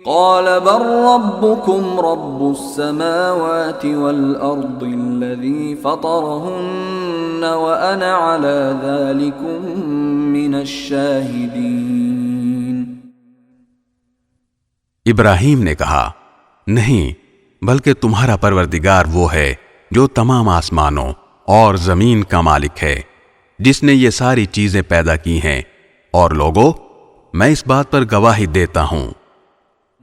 قال بل ربكم رب السماوات والأرض الذي فطرهن وأنا على ذلكم من الشاهدين۔ ابراہیم نے کہا نہیں، بلکہ تمہارا پروردگار وہ ہے جو تمام آسمانوں اور زمین کا مالک ہے، جس نے یہ ساری چیزیں پیدا کی ہیں، اور لوگوں میں اس بات پر گواہی دیتا ہوں۔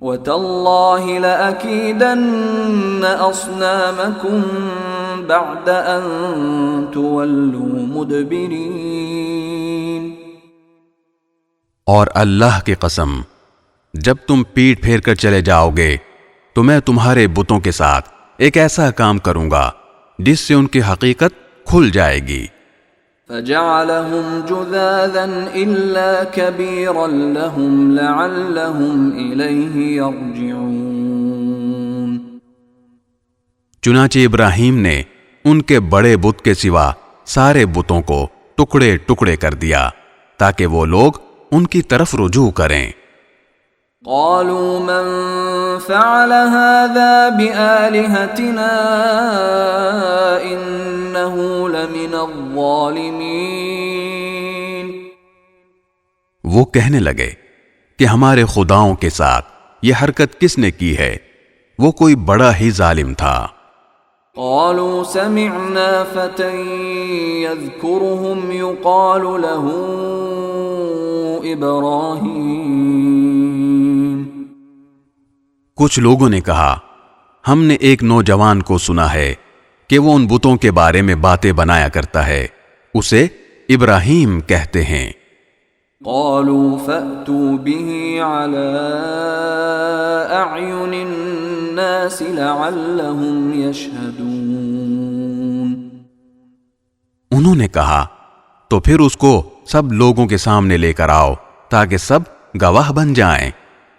وَتَاللَّهِ لَأَكِيدَنَّ أَصْنَامَكُمْ بَعْدَ أَن تُوَلُّوا مُدْبِرِينَ۔ اور اللہ کی قسم، جب تم پیٹ پھیر کر چلے جاؤ گے تو میں تمہارے بتوں کے ساتھ ایک ایسا کام کروں گا جس سے ان کی حقیقت کھل جائے گی۔ فَجَعَلَهُمْ جُذَاذًا إِلَّا كَبِيرًا لَهُمْ لَعَلَّهُمْ إِلَيْهِ يَرْجِعُونَ۔ چنانچہ ابراہیم نے ان کے بڑے بت کے سوا سارے بتوں کو ٹکڑے ٹکڑے کر دیا تاکہ وہ لوگ ان کی طرف رجوع کریں۔ قالوا من فعل هذا بآلهتنا إنه لمن الظالمين۔ وہ کہنے لگے کہ ہمارے خداؤں کے ساتھ یہ حرکت کس نے کی ہے، وہ کوئی بڑا ہی ظالم تھا۔ قالوا سمعنا فتى يذكرهم يقال له إبراهيم۔ کچھ لوگوں نے کہا ہم نے ایک نوجوان کو سنا ہے کہ وہ ان بتوں کے بارے میں باتیں بنایا کرتا ہے، اسے ابراہیم کہتے ہیں۔ قالوا فأتوا به على أعين الناس لعلهم يشهدون۔ انہوں نے کہا تو پھر اس کو سب لوگوں کے سامنے لے کر آؤ تاکہ سب گواہ بن جائیں۔